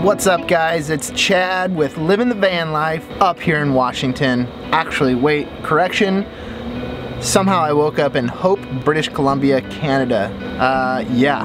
What's up guys, it's Chad with Living the Van Life up here in Washington. Actually, wait, correction. Somehow I woke up in Hope, British Columbia, Canada. Yeah.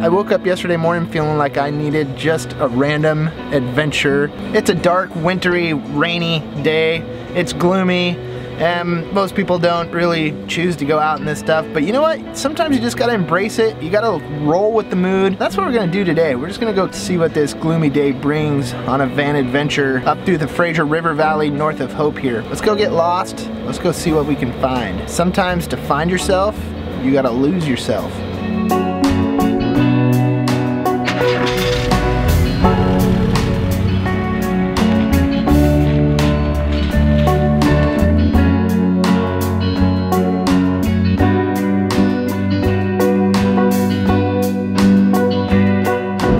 I woke up yesterday morning feeling like I needed just a random adventure. It's a dark, wintry, rainy day. It's gloomy. And most people don't really choose to go out in this stuff, but you know what? Sometimes you just gotta embrace it. You gotta roll with the mood. That's what we're gonna do today. We're just gonna go see what this gloomy day brings on a van adventure up through the Fraser River Valley north of Hope here. Let's go get lost. Let's go see what we can find. Sometimes to find yourself, you gotta lose yourself.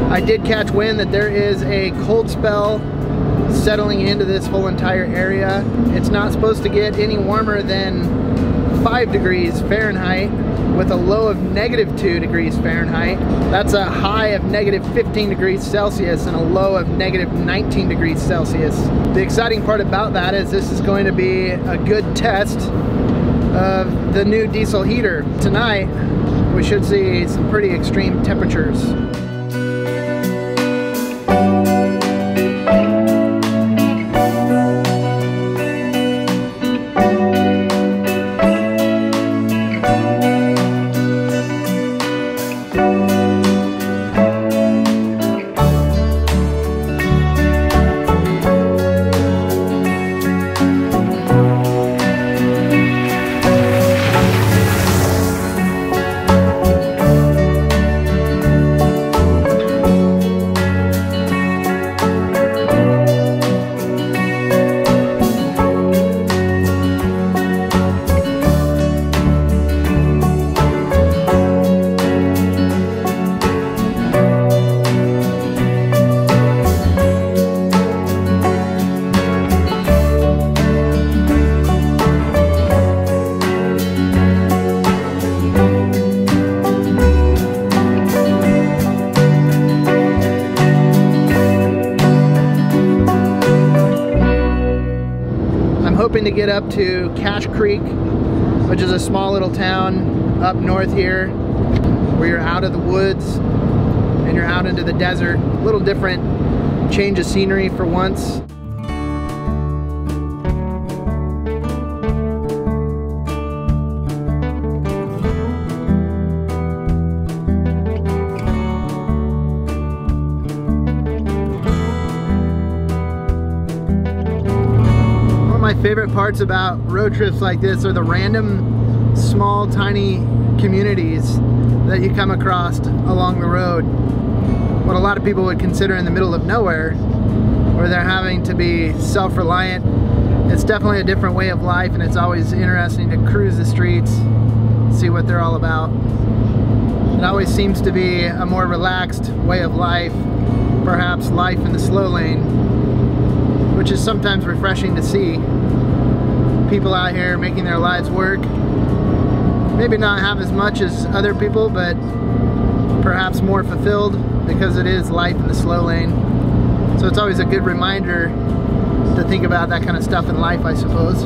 I did catch wind that there is a cold spell settling into this whole entire area. It's not supposed to get any warmer than 5 degrees Fahrenheit with a low of -2 degrees Fahrenheit. That's a high of -15 degrees Celsius and a low of -19 degrees Celsius. The exciting part about that is this is going to be a good test of the new diesel heater. Tonight, we should see some pretty extreme temperatures. Hoping to get up to Cache Creek, which is a small little town up north here where you're out of the woods and you're out into the desert. A little different change of scenery for once. My favorite parts about road trips like this are the random small tiny communities that you come across along the road. What a lot of people would consider in the middle of nowhere, where they're having to be self-reliant. It's definitely a different way of life, and it's always interesting to cruise the streets, see what they're all about. It always seems to be a more relaxed way of life, perhaps life in the slow lane, which is sometimes refreshing to see. People out here making their lives work. Maybe not have as much as other people, but perhaps more fulfilled because it is life in the slow lane. So it's always a good reminder to think about that kind of stuff in life, I suppose.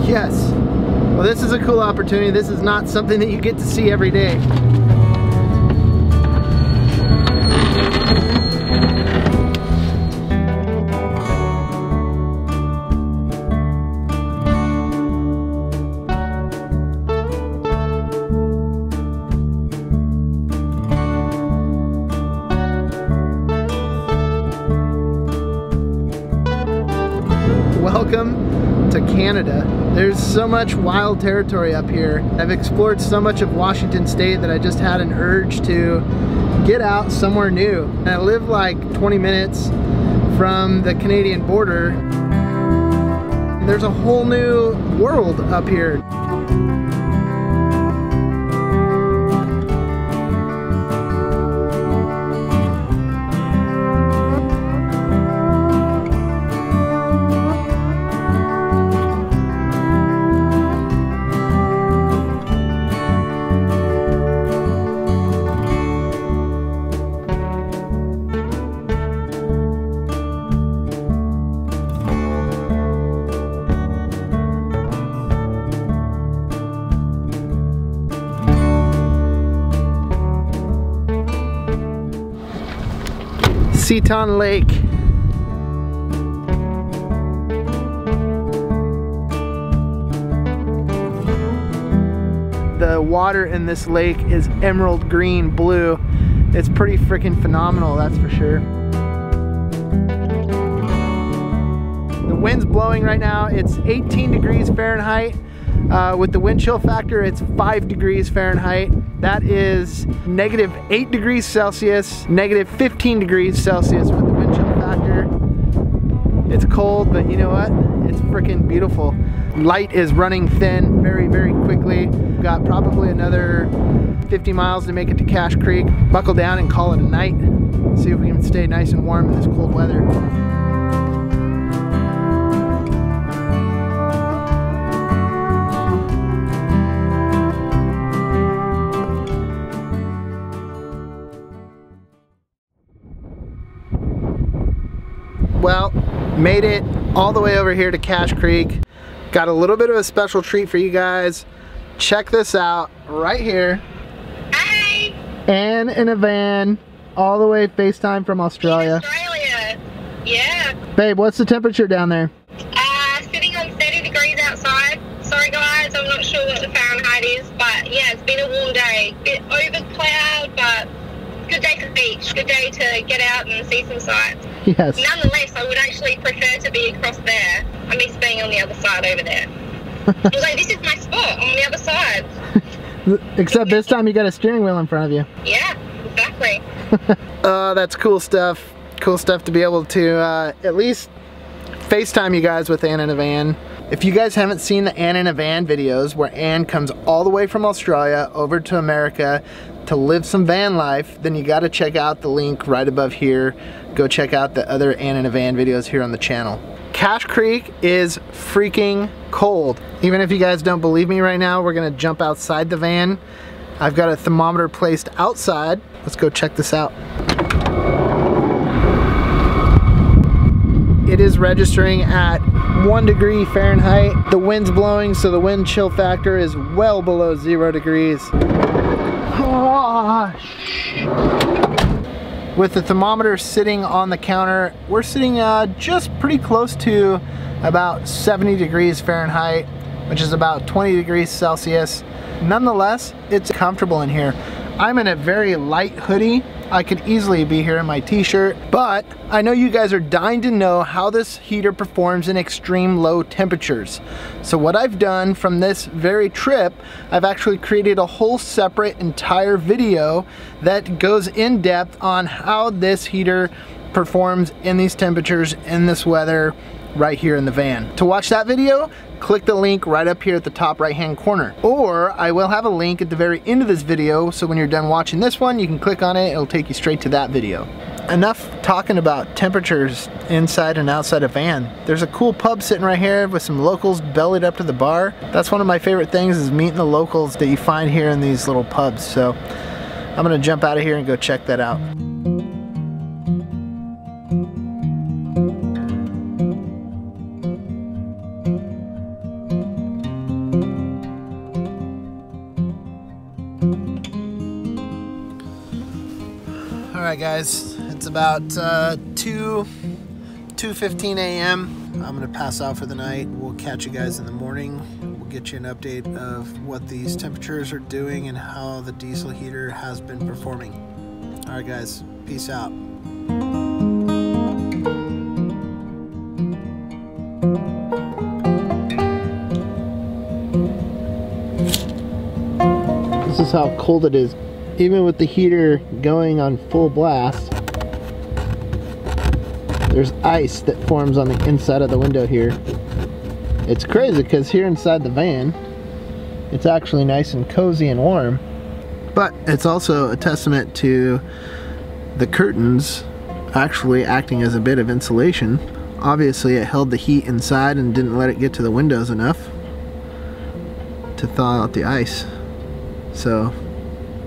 Yes. Well, this is a cool opportunity. This is not something that you get to see every day. Welcome to Canada. There's so much wild territory up here. I've explored so much of Washington State that I just had an urge to get out somewhere new. And I live like 20 minutes from the Canadian border. There's a whole new world up here. Seton Lake. The water in this lake is emerald green blue. It's pretty freaking phenomenal, that's for sure. The wind's blowing right now. It's 18 degrees Fahrenheit. With the wind chill factor, it's 5 degrees Fahrenheit. That is -8 degrees Celsius, -15 degrees Celsius with the wind chill factor. It's cold, but you know what? It's freaking beautiful. Light is running thin very, very quickly. Got probably another 50 miles to make it to Cache Creek. Buckle down and call it a night. See if we can stay nice and warm in this cold weather. Well, made it all the way over here to Cache Creek. Got a little bit of a special treat for you guys. Check this out right here. Hi! Anne in a van, all the way FaceTime from Australia. Australia, yeah. Babe, what's the temperature down there? Sitting on 30 degrees outside. Sorry guys, I'm not sure what the Fahrenheit is, but yeah, it's been a warm day. Bit over cloud, but good day for the beach. Good day to get out and see some sights. Yes. Nonetheless, I would actually prefer to be across there. I miss being on the other side over there. Although this is my spot, I'm on the other side. Except this time you got a steering wheel in front of you. Yeah, exactly. That's cool stuff. Cool stuff to be able to at least FaceTime you guys with Anne in a van. If you guys haven't seen the Anne in a van videos where Anne comes all the way from Australia over to America to live some van life, then you got to check out the link right above here. Go check out the other Anne in a van videos here on the channel. Cache Creek is freaking cold. Even if you guys don't believe me right now, we're gonna jump outside the van. I've got a thermometer placed outside. Let's go check this out. It is registering at 1 degree Fahrenheit. The wind's blowing, so the wind chill factor is well below 0 degrees. Oh, with the thermometer sitting on the counter, we're sitting just pretty close to about 70 degrees Fahrenheit, which is about 20 degrees Celsius. Nonetheless, it's comfortable in here. I'm in a very light hoodie. I could easily be here in my t-shirt, but I know you guys are dying to know how this heater performs in extreme low temperatures. So what I've done from this very trip, I've actually created a whole separate entire video that goes in depth on how this heater performs in these temperatures, in this weather, right here in the van. To watch that video, click the link right up here at the top right hand corner. Or I will have a link at the very end of this video, so when you're done watching this one, you can click on it, it'll take you straight to that video. Enough talking about temperatures inside and outside a van. There's a cool pub sitting right here with some locals bellied up to the bar. That's one of my favorite things, is meeting the locals that you find here in these little pubs. So I'm gonna jump out of here and go check that out. Alright guys, it's about 2:15 a.m. I'm going to pass out for the night. We'll catch you guys in the morning. We'll get you an update of what these temperatures are doing and how the diesel heater has been performing. Alright guys, peace out. This is how cold it is. Even with the heater going on full blast, there's ice that forms on the inside of the window here. It's crazy because here inside the van, it's actually nice and cozy and warm. But it's also a testament to the curtains actually acting as a bit of insulation. Obviously it held the heat inside and didn't let it get to the windows enough to thaw out the ice. So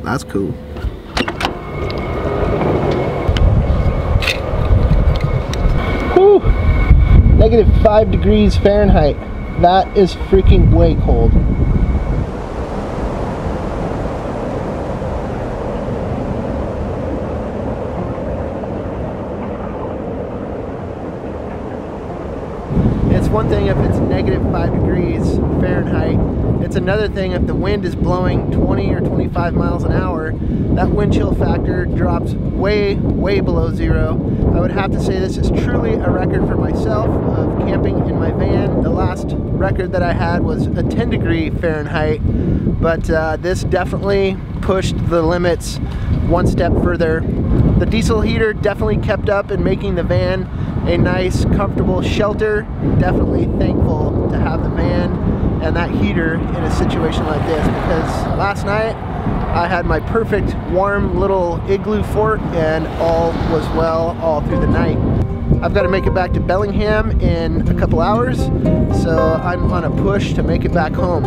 that's cool. Whew! -5 degrees Fahrenheit. That is freaking way cold. one thing if it's -5 degrees Fahrenheit. It's another thing if the wind is blowing 20 or 25 miles an hour. That wind chill factor drops way below zero. I would have to say this is truly a record for myself of camping in my van. The last record that I had was a 10-degree Fahrenheit, but this definitely pushed the limits one step further. The diesel heater definitely kept up in making the van a nice, comfortable shelter. Definitely thankful to have the van and that heater in a situation like this, because last night I had my perfect warm little igloo fort and all was well all through the night. I've got to make it back to Bellingham in a couple hours, so I'm on a push to make it back home.